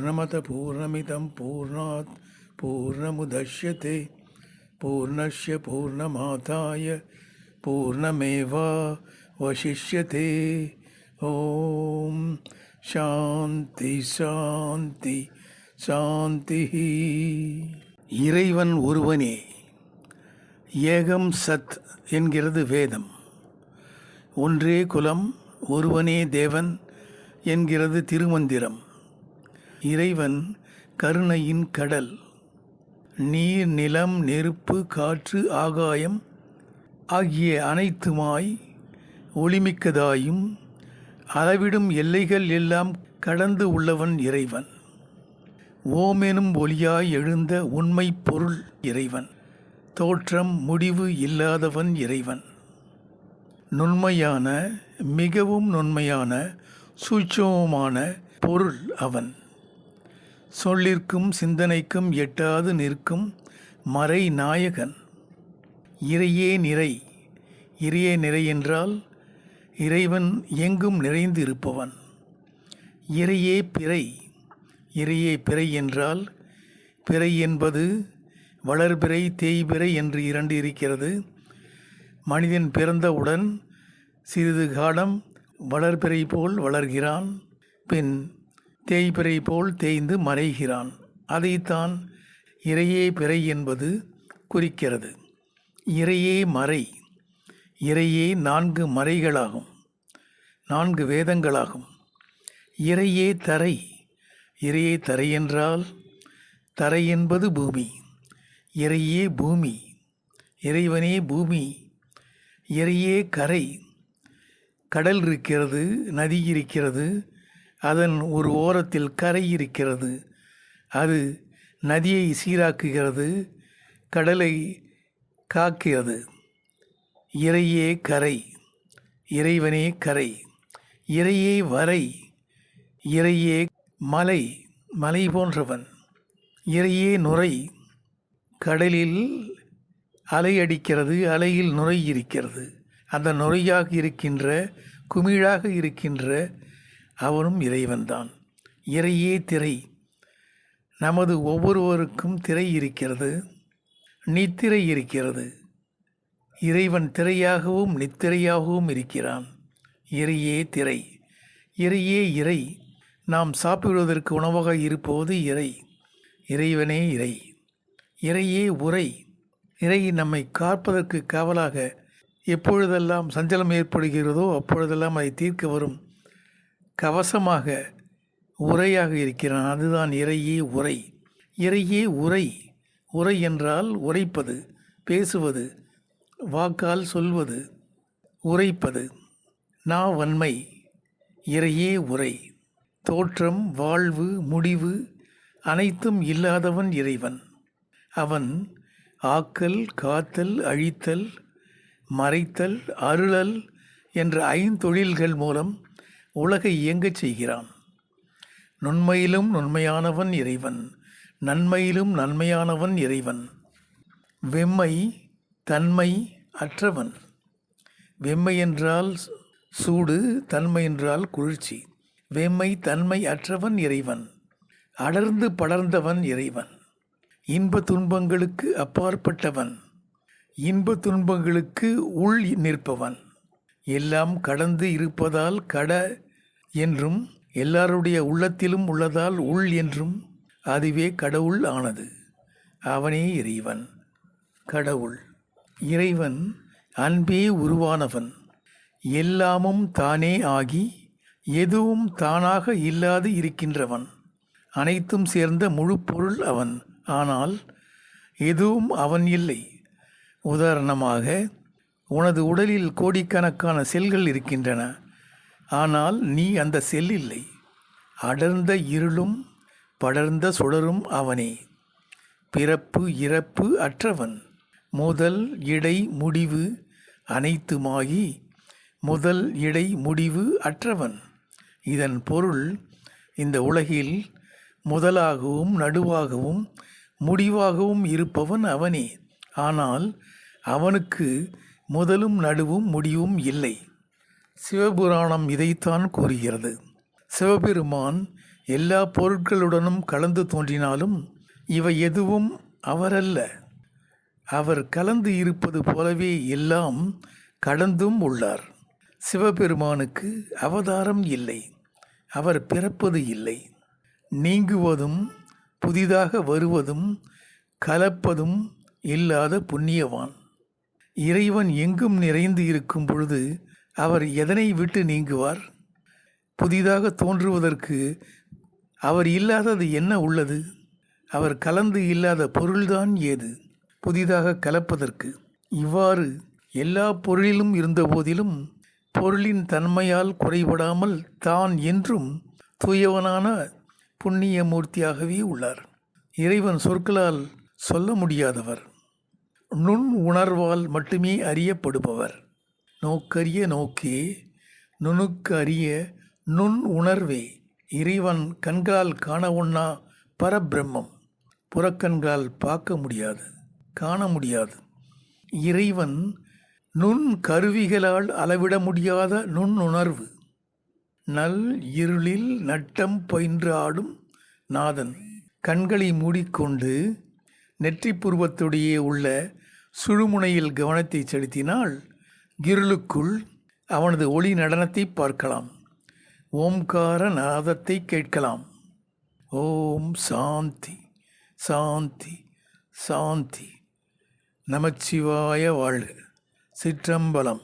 பூர்ணமத பூர்ணமிதம் பூர்ணாத் பூர்ணமுதஷ்யதே பூர்ணஸ்ய பூர்ணமாதாய பூர்ணமேவா வசிஷ்யதே. ஓம் சாந்தி சாந்தி சாந்தி. இறைவன் ஒருவனே, ஏகம் சத் என்கிறது வேதம். ஒன்றே குலம், ஒருவனே தேவன் என்கிறது திருமந்திரம். இறைவன் கருணையின் கடல். நீர், நிலம், நெருப்பு, காற்று, ஆகாயம் ஆகிய அனைத்துமாய் ஒளிமிக்கதாயும் அளவிடும் எல்லைகள் எல்லாம் கடந்து உள்ளவன் இறைவன். ஓமெனும் ஒளியாய் எழுந்த உண்மை பொருள் இறைவன். தோற்றம் முடிவு இல்லாதவன் இறைவன். நுண்மையான, மிகவும் நுண்மையான, சூட்சமமான பொருள் அவன். சொல்லிற்கும் சிந்தனைக்கும் எட்டாது நிற்கும் மறை நாயகன். இறையே நிறை. இறையே நிறை என்றால் இறைவன் எங்கும் நிறைந்து இருப்பவன். இறையே பிறை. இறையே பிறை என்றால், பிறை என்பது வளர்பிறை தேய்பிறை என்று இரண்டு இருக்கிறது. மனிதன் பிறந்தவுடன் சிறிது காலம் வளர்பிறை போல் வளர்கிறான், பின் தேய்பிறை போல் தேய்ந்து மறைகிறான். அதைத்தான் இறையே பிறை என்பது குறிக்கிறது. இறையே மறை. இறையே 4 மறைகளாகும், 4 வேதங்களாகும். இறையே தரை. இறையே தரை என்றால், தரை என்பது பூமி. இறையே பூமி. இறைவனே பூமி. இறையே கரை. கடல் இருக்கிறது, நதி இருக்கிறது, அதன் ஒரு ஓரத்தில் கரை இருக்கிறது. அது நதியை சீராக்குகிறது, கடலை காக்கிறது. இறையே கரை. இறைவனே கரை. இறையே வரை. இறையே மலை. மலை போன்றவன். இறையே நுரை. கடலில் அலை அடிக்கிறது, அலையில் நுரை இருக்கிறது. அந்த நுரையாக இருக்கின்ற, குமிழாக இருக்கின்ற அவனும் இறைவன்தான். இறையே திரை. நமது ஒவ்வொருவருக்கும் திரை இருக்கிறது, நித்திரை இருக்கிறது. இறைவன் திரையாகவும் நித்திரையாகவும் இருக்கிறான். இறையே திரை. இறையே இறை. நாம் சாப்பிடுவதற்கு உணவாக இருப்பது இறை. இறைவனே இறை. இறையே உரை. இறை நம்மை காப்பதற்கு காவலாக எப்பொழுதெல்லாம் சஞ்சலம் ஏற்படுகிறதோ அப்பொழுதெல்லாம் அதை தீர்க்க வரும் கவசமாக, உரையாக இருக்கிறான். அதுதான் இறையே உரை. இறையே உரை. உரை என்றால் உரைப்பது, பேசுவது, வாக்கால் சொல்வது, உரைப்பது. நாவன்மை. இறையே உரை. தோற்றம், வாழ்வு, முடிவு அனைத்தும் இல்லாதவன் இறைவன். அவன் ஆக்கல், காத்தல், அழித்தல், மறைத்தல், அருளல் என்ற 5 தொழில்கள் மூலம் உலகை இயங்கச் செய்கிறான். நுண்மையிலும் நுண்மையானவன் இறைவன். நன்மையிலும் நன்மையானவன் இறைவன். வெம்மை, தன்மை அற்றவன். வெம்மை என்றால் சூடு, தன்மை என்றால் குளிர்ச்சி. வெம்மை தன்மை அற்றவன் இறைவன். அடர்ந்து படர்ந்தவன் இறைவன். இன்ப துன்பங்களுக்கு அப்பாற்பட்டவன். இன்ப துன்பங்களுக்கு உள் நிற்பவன். எல்லாம் கடந்து இருப்பதால் கட என்றும், எல்லாருடைய உள்ளத்திலும் உள்ளதால் உள் என்றும், அதுவே கடவுள் ஆனது. அவனே இறைவன், கடவுள். இறைவன் அன்பே உருவானவன். எல்லாமும் தானே ஆகி எதுவும் தானாக இல்லாது இருக்கின்றவன். அனைத்தும் சேர்ந்த முழு பொருள் அவன். ஆனால் எதுவும் அவன் இல்லை. உதாரணமாக, உனது உடலில் கோடிக்கணக்கான செல்கள் இருக்கின்றன. ஆனால் நீ அந்த செல் இல்லை. அடர்ந்த இருளும் படர்ந்த சுடரும் அவனே. பிறப்பு இறப்பு அற்றவன். முதல் இடை முடிவு அனைத்துமாகி முதல் இடை முடிவு அற்றவன். இதன் பொருள், இந்த உலகில் முதலாகவும் நடுவாகவும் முடிவாகவும் இருப்பவன் அவனே. ஆனால் அவனுக்கு முதலும் நடுவும் முடிவும் இல்லை. சிவபுராணம் இதைத்தான் கூறுகிறது. சிவபெருமான் எல்லா பொருட்களுடனும் கலந்து தோன்றினாலும் இவை எதுவும் அவரல்ல. அவர் கலந்து இருப்பது போலவே எல்லாம் கடந்தும் உள்ளார். சிவபெருமானுக்கு அவதாரம் இல்லை. அவர் பிறப்பது இல்லை. நீங்குவதும் புதிதாக வருவதும் கலப்பதும் இல்லாத புண்ணியவான். இறைவன் எங்கும் நிறைந்து இருக்கும் பொழுது அவர் எதனை விட்டு நீங்குவார்? புதிதாக தோன்றுவதற்கு அவர் இல்லாதது என்ன உள்ளது? அவர் கலந்து இல்லாத பொருள்தான் ஏது புதிதாக கலப்பதற்கு? இவ்வாறு எல்லா பொருளிலும் இருந்தபோதிலும் பொருளின் தன்மையால் குறைபடாமல் தான் என்றும் தூயவனான புண்ணிய மூர்த்தியாகவே உள்ளார். இறைவன் சொற்களால் சொல்ல முடியாதவர். நுண் உணர்வால் மட்டுமே அறியப்படுபவர். நோக்கரிய நோக்கே நுணுக்கு அறிய நுண் உணர்வே. இறைவன் கண்களால் காண ஒண்ணா பரபிரம்மம். புறக்கண்களால் பார்க்க முடியாது, காண முடியாது. இறைவன் நுண் கருவிகளால் அளவிட முடியாத நுண்ணுணர்வு. நல் இருளில் நட்டம் பயின்று ஆடும் நாதன். கண்களை மூடிக்கொண்டு நெற்றிப்புருவத்துடையே உள்ள சுழுமுனையில் கவனத்தை செலுத்தினால் இருளுக்குள் அவனது ஒளி நடனத்தை பார்க்கலாம். ஓம்கார நாதத்தை கேட்கலாம். ஓம் சாந்தி சாந்தி சாந்தி. நமச்சிவாய வாழ்க. சிற்றம்பலம்.